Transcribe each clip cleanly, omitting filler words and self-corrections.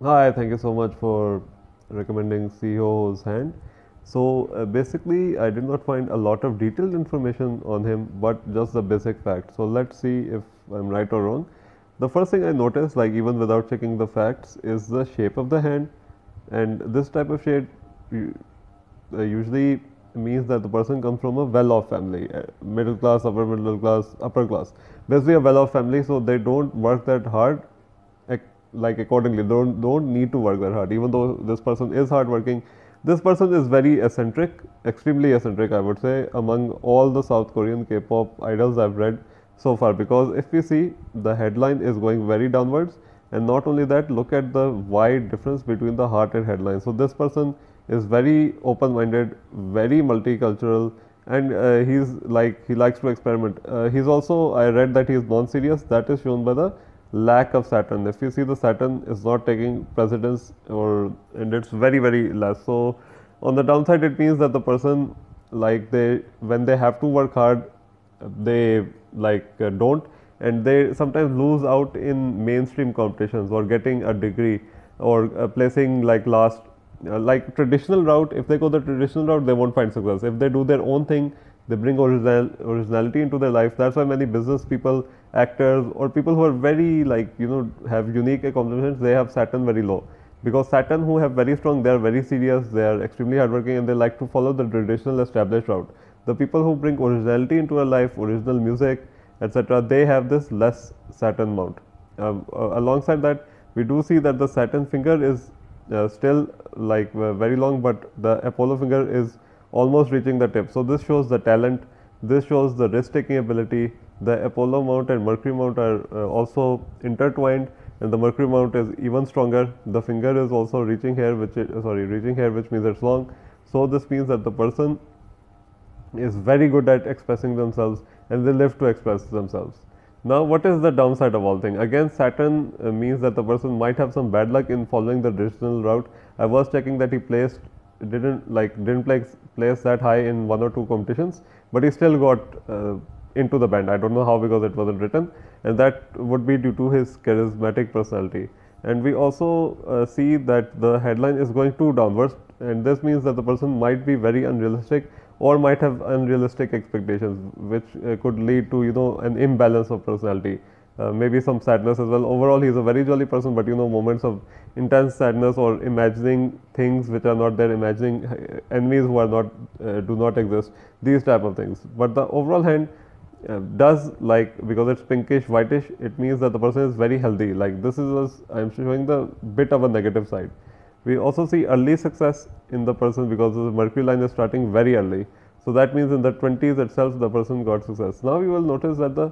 Hi, thank you so much for recommending CEO's hand. So basically, I did not find a lot of detailed information on him, but just the basic facts. So let's see if I'm right or wrong. The first thing I noticed, like even without checking the facts, is the shape of the hand. And this type of shape usually means that the person comes from a well-off family, middle class, upper middle class, upper class. Basically, a well-off family, so they don't work that hard like accordingly don't need to work that hard, even though this person is hardworking. This person is very eccentric, extremely eccentric, I would say, among all the South Korean K-pop idols I've read so far, because if we see, the headline is going very downwards, and not only that, look at the wide difference between the heart and headline. So this person is very open-minded, very multicultural, and he likes to experiment. He's also, I read that he is non-serious. That is shown by the lack of Saturn. If you see, the Saturn is not taking precedence, or and it's very very less. So on the downside, it means that the person, like, they when they have to work hard, they don't, and they sometimes lose out in mainstream competitions or getting a degree, or placing like last, like traditional route. If they go the traditional route, they won't find success. If they do their own thing, they bring originality into their life. That's why many business people, actors, or people who are very, have unique accomplishments, they have Saturn very low, because Saturn who have very strong, they are very serious, they are extremely hardworking, and they like to follow the traditional established route. The people who bring originality into a life, original music, etc., they have this less Saturn mount. Alongside that, we do see that the Saturn finger is still very long, but the Apollo finger is almost reaching the tip. So this shows the talent, this shows the risk taking ability. The Apollo mount and Mercury mount are also intertwined, and the Mercury mount is even stronger. The finger is also reaching here, reaching here, which means it's long. So this means that the person is very good at expressing themselves, and they live to express themselves. Now, what is the downside of all things? Again, Saturn means that the person might have some bad luck in following the traditional route. I was checking that he placed didn't place that high in one or two competitions, but he still got into the band. I don't know how, because it wasn't written, and that would be due to his charismatic personality. And we also see that the headline is going too downwards, and this means that the person might be very unrealistic, or might have unrealistic expectations, which could lead to an imbalance of personality. Maybe some sadness as well. Overall, he is a very jolly person, but moments of intense sadness, or imagining things which are not there, imagining enemies who are not do not exist, these type of things. But the overall hand does, because it's pinkish whitish, it means that the person is very healthy. Like, this is I'm showing the bit of a negative side. We also see early success in the person, because the Mercury line is starting very early. So that means in the 20s itself, the person got success. Now you will notice that the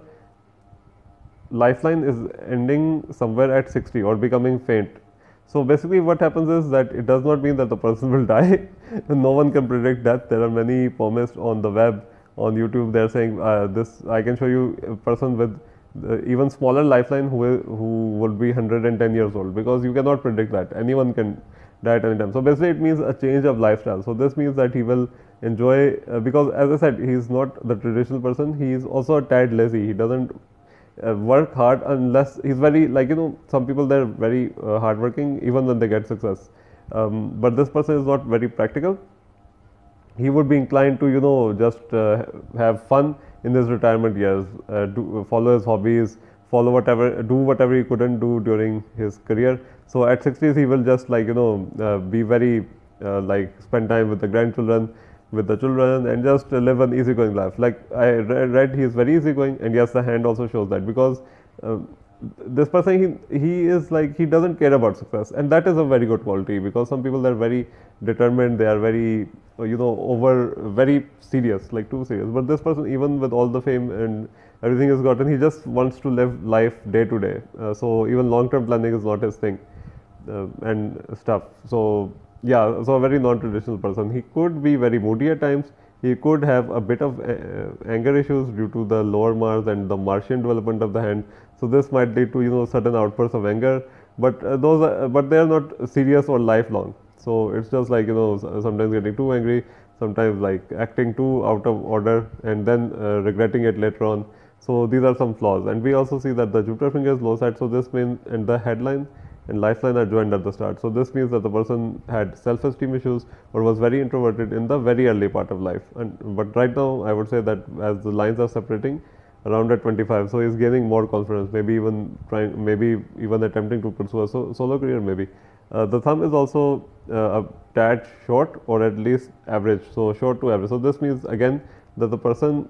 lifeline is ending somewhere at 60, or becoming faint. So basically, what happens is that it does not mean that the person will die. No one can predict death. There are many poemists on the web, on YouTube. They are saying this. I can show you a person with even smaller lifeline who would be 110 years old, because you cannot predict that. Anyone can die at any time. So basically, it means a change of lifestyle. So this means that he will enjoy, because as I said, he is not the traditional person. He is also a tad lazy. He doesn't work hard unless he's very, some people, they're very hardworking even when they get success, but this person is not very practical. He would be inclined to just have fun in his retirement years, follow his hobbies, do whatever he couldn't do during his career. So at 60s, he will just be very spend time with the grandchildren, with the children, and just live an easygoing life. Like I read, he is very easygoing, and yes, the hand also shows that, because uh, this person, he is like, he doesn't care about success, and that is a very good quality, because some people, they're very determined, they are very over very serious, like too serious. But this person, even with all the fame and everything he's gotten, he just wants to live life day to day. So even long term planning is not his thing, and stuff. So yeah, so a very non-traditional person. He could be very moody at times. He could have a bit of anger issues due to the lower Mars and the Martian development of the hand. So this might lead to certain outbursts of anger, but but they are not serious or lifelong. So it's just like sometimes getting too angry, sometimes like acting too out of order, and then regretting it later on. So these are some flaws, and we also see that the Jupiter finger is low side. So this means, and the headline and lifeline are joined at the start. So this means that the person had self-esteem issues or was very introverted in the very early part of life. But right now, I would say that as the lines are separating around at 25, so he's gaining more confidence, maybe even attempting to pursue a solo career maybe. The thumb is also a tad short or at least average, so short to average. So this means again that the person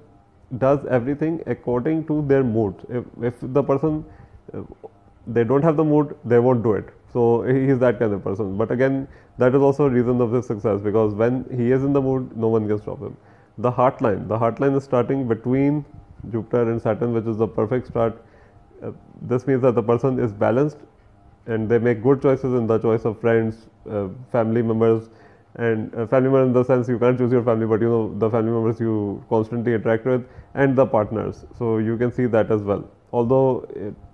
does everything according to their mood. If the person they don't have the mood, they won't do it. So he is that kind of person. But again, that is also a reason of his success, because when he is in the mood, no one can stop him. The heart line is starting between Jupiter and Saturn, which is the perfect start. This means that the person is balanced and they make good choices in the choice of friends, family members, and family member in the sense you can't choose your family, but you know the family members you constantly interact with, and the partners. So you can see that as well. Although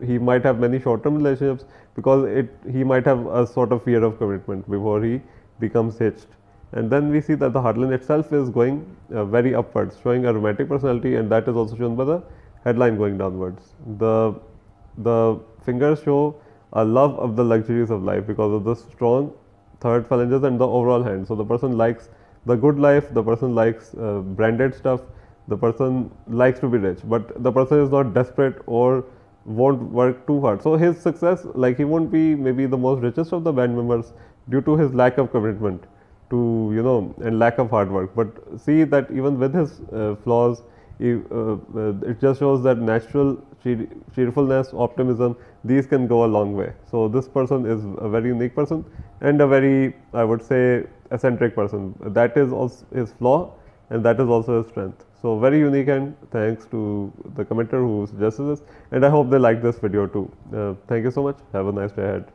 he might have many short-term relationships, because he might have a sort of fear of commitment before he becomes hitched. And then we see that the heartline itself is going very upwards, showing a romantic personality, and that is also shown by the headline going downwards. The fingers show a love of the luxuries of life because of the strong third phalanges and the overall hand. So the person likes the good life, the person likes branded stuff, the person likes to be rich, but the person is not desperate or won't work too hard. So his success, like he won't be maybe the most richest of the band members due to his lack of commitment to, you know, and lack of hard work. But see that even with his flaws, it just shows that natural cheerfulness, optimism, these can go a long way. So this person is a very unique person and a very, I would say, eccentric person. That is also his flaw and that is also his strength. So very unique, and thanks to the commenter who suggested this, and I hope they like this video too. Thank you so much. Have a nice day ahead.